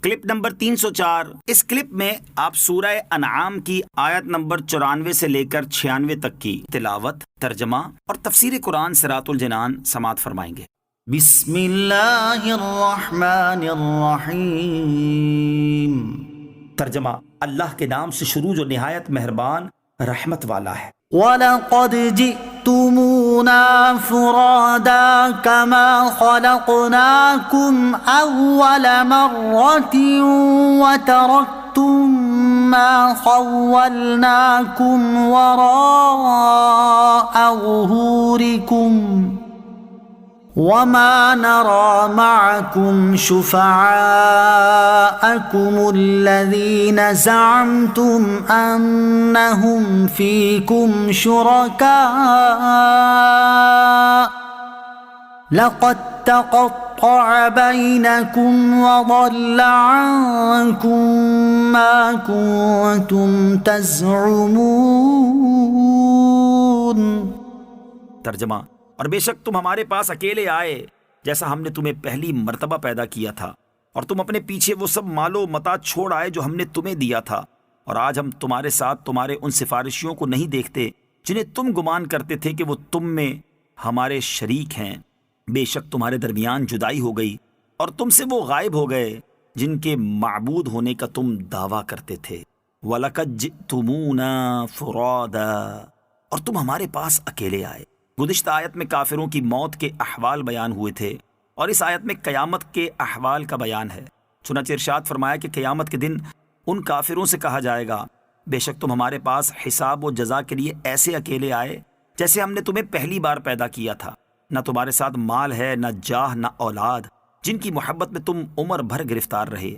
Clip number 304۔ اس clip میں آپ سورہ انعام کی آیت نمبر 94 سے لے کر 96 تک کی تلاوت، ترجمہ اور تفسیر قرآن صراط الجنان سماعت فرمائیں گے۔ بسم اللہ الرحمن الرحیم۔ ترجمہ، اللہ کے نام سے شروع جو نہایت مہربان رحمت والا ہے۔ وَلَقَدْ جِئْتُمُونَا فُرَادَىٰ كَمَا خَلَقْنَاكُمْ أَوَّلَ مَرَّةٍ وَتَرَكْتُم مَّا خَوَّلْنَاكُمْ وَرَاءَ ظُهُورِكُمْ وَمَا نَرَىٰ مَعَكُمْ شُفَعَاءَكُمُ الَّذِينَ زَعَمْتُمْ أَنَّهُمْ فِيكُمْ شُرَكَاءُ لَقَدْ تَقَطَّعَ بَيْنَكُمْ وَضَلَّ عَنكُم مَّا كُنتُمْ تَزْعُمُونَ۔ ترجمہ، اور بے شک تم ہمارے پاس اکیلے آئے جیسا ہم نے تمہیں پہلی مرتبہ پیدا کیا تھا، اور تم اپنے پیچھے وہ سب مال و متاع چھوڑ آئے جو ہم نے تمہیں دیا تھا، اور آج ہم تمہارے ساتھ تمہارے ان سفارشیوں کو نہیں دیکھتے جنہیں تم گمان کرتے تھے کہ وہ تم میں ہمارے شریک ہیں۔ بے شک تمہارے درمیان جدائی ہو گئی اور تم سے وہ غائب ہو گئے جن کے معبود ہونے کا تم دعویٰ کرتے تھے۔ وَلَقَدْ جِئْتُمُونَا فُرَادَىٰ، اور تم ہمارے پاس اکیلے آئے۔ گزشتہ آیت میں کافروں کی موت کے احوال بیان ہوئے تھے، اور اس آیت میں قیامت کے احوال کا بیان ہے۔ چنانچہ ارشاد فرمایا کہ قیامت کے دن ان کافروں سے کہا جائے گا، بے شک تم ہمارے پاس حساب و جزا کے لیے ایسے اکیلے آئے جیسے ہم نے تمہیں پہلی بار پیدا کیا تھا۔ نہ تمہارے ساتھ مال ہے، نہ جاہ، نہ اولاد، جن کی محبت میں تم عمر بھر گرفتار رہے،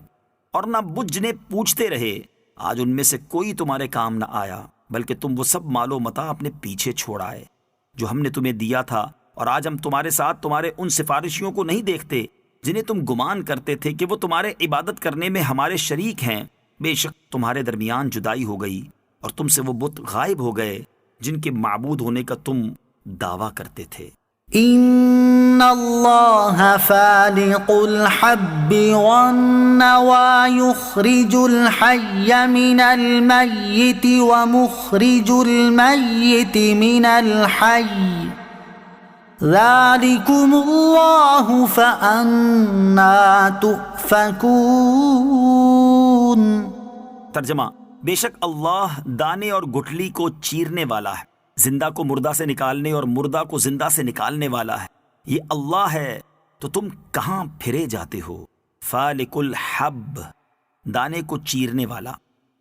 اور نہ بت جنہیں پوچھتے رہے۔ آج ان میں سے کوئی تمہارے کام نہ آیا، بلکہ تم وہ سب مال و متاع اپنے پیچھے چھوڑ آئے جو ہم نے تمہیں دیا تھا، اور آج ہم تمہارے ساتھ تمہارے ان سفارشیوں کو نہیں دیکھتے جنہیں تم گمان کرتے تھے کہ وہ تمہارے عبادت کرنے میں ہمارے شریک ہیں۔ بے شک تمہارے درمیان جدائی ہو گئی اور تم سے وہ بت غائب ہو گئے جن کے معبود ہونے کا تم دعویٰ کرتے تھے۔ ان اللہ فالق الحب والنوى يخرج الحي من المیت ومخرج المیت من الحی ذلكم اللہ فأنا تؤفکون۔ ترجمہ، بے شک اللہ دانے اور گٹھلی کو چیرنے والا ہے، زندہ کو مردہ سے نکالنے اور مردہ کو زندہ سے نکالنے والا ہے۔ یہ اللہ ہے تو تم کہاں پھرے جاتے ہو؟ فالق الحب، دانے کو چیرنے والا۔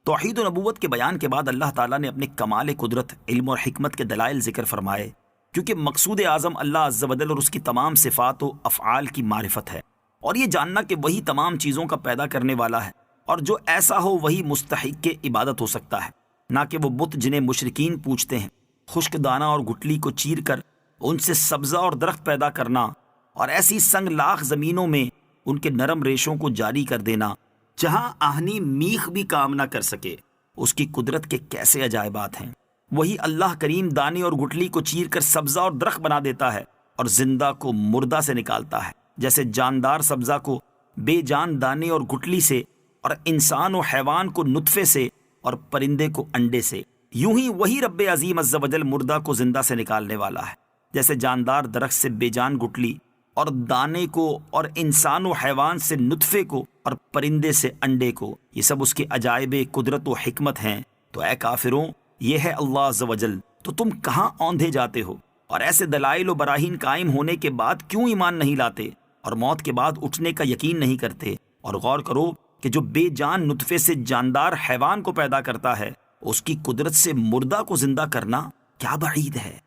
توحید و نبوت کے بیان کے بعد اللہ تعالیٰ نے اپنے کمال قدرت، علم اور حکمت کے دلائل ذکر فرمائے، کیونکہ مقصود اعظم اللہ عز و جل اور اس کی تمام صفات و افعال کی معرفت ہے، اور یہ جاننا کہ وہی تمام چیزوں کا پیدا کرنے والا ہے، اور جو ایسا ہو وہی مستحق کے عبادت ہو سکتا ہے، نہ کہ وہ بت جنہیں مشرکین پوچھتے ہیں۔ خشک دانہ اور گٹھلی کو چیر کر ان سے سبزہ اور درخت پیدا کرنا، اور ایسی سنگ لاخ زمینوں میں ان کے نرم ریشوں کو جاری کر دینا جہاں آہنی میخ بھی کام نہ کر سکے، اس کی قدرت کے کیسے عجائبات ہیں۔ وہی اللہ کریم دانے اور گٹھلی کو چیر کر سبزہ اور درخت بنا دیتا ہے، اور زندہ کو مردہ سے نکالتا ہے، جیسے جاندار سبزہ کو بے جان دانے اور گٹھلی سے، اور انسان و حیوان کو نطفے سے، اور پرندے کو انڈے سے۔ یوں ہی وہی رب عظیم عز و جل مردہ کو زندہ سے نکالنے والا ہے، جیسے جاندار درخت سے بے جان گٹھلی، اور دانے کو، اور انسان و حیوان سے نطفے کو، اور پرندے سے انڈے کو۔ یہ سب اس کے عجائب قدرت و حکمت ہیں۔ تو اے کافروں، یہ ہے اللہ عز و جل، تو تم کہاں اوندھے جاتے ہو؟ اور ایسے دلائل و براہین قائم ہونے کے بعد کیوں ایمان نہیں لاتے، اور موت کے بعد اٹھنے کا یقین نہیں کرتے؟ اور غور کرو کہ جو بے جان نطفے سے جاندار حیوان کو پیدا کرتا ہے، اس کی قدرت سے مردہ کو زندہ کرنا کیا بعید ہے۔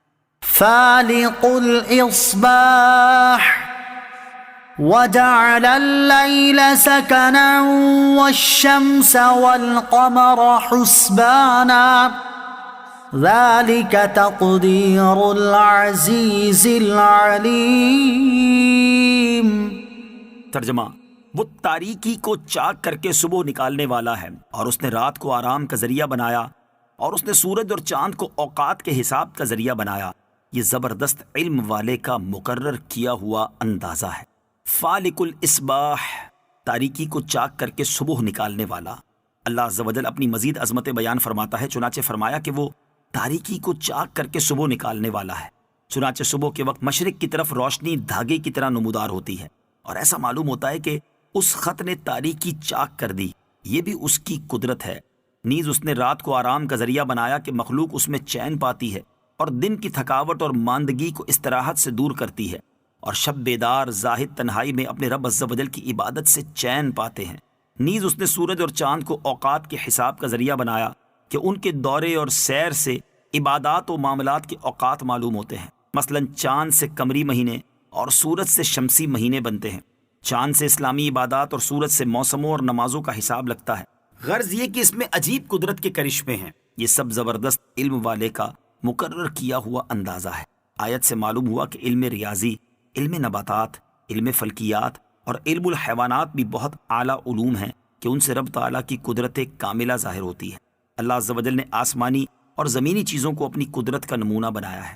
فالق الاصباح وجعل الليل سكنا والشمس والقمر حسبانا ذلك تقدير العزيز العليم۔ ترجمہ، وہ تاریکی کو چاک کر کے صبح نکالنے والا ہے، اور اس نے رات کو آرام کا ذریعہ بنایا، اور اس نے سورج اور چاند کو اوقات کے حساب کا ذریعہ بنایا۔ یہ زبردست علم والے کا مقرر کیا ہوا اندازہ ہے۔ فالق الاصباح، تاریکی کو چاک کر کے صبح نکالنے والا۔ اللہ عز و جل اپنی مزید عظمت بیان فرماتا ہے، چنانچہ فرمایا کہ وہ تاریکی کو چاک کر کے صبح نکالنے والا ہے۔ چنانچہ صبح کے وقت مشرق کی طرف روشنی دھاگے کی طرح نمودار ہوتی ہے، اور ایسا معلوم ہوتا ہے کہ اس خط نے تاریکی چاک کر دی۔ یہ بھی اس کی قدرت ہے۔ نیز اس نے رات کو آرام کا ذریعہ بنایا کہ مخلوق اس میں چین پاتی ہے، اور دن کی تھکاوٹ اور ماندگی کو استراحت سے دور کرتی ہے، اور شب بیدار زاہد تنہائی میں اپنے رب عز و جل کی عبادت سے چین پاتے ہیں۔ نیز اس نے سورج اور چاند کو اوقات کے حساب کا ذریعہ بنایا کہ ان کے دورے اور سیر سے عبادات و معاملات کے اوقات معلوم ہوتے ہیں۔ مثلا چاند سے قمری مہینے اور سورج سے شمسی مہینے بنتے ہیں۔ چاند سے اسلامی عبادات اور سورج سے موسموں اور نمازوں کا حساب لگتا ہے۔ غرض یہ کہ اس میں عجیب قدرت کے کرشمے ہیں۔ یہ سب زبردست علم والے کا مقرر کیا ہوا اندازہ ہے۔ آیت سے معلوم ہوا کہ علم ریاضی، علم نباتات، علم فلکیات اور علم الحیوانات بھی بہت اعلیٰ علوم ہیں کہ ان سے رب تعالیٰ کی قدرت کاملہ ظاہر ہوتی ہے۔ اللہ عز و جل نے آسمانی اور زمینی چیزوں کو اپنی قدرت کا نمونہ بنایا ہے۔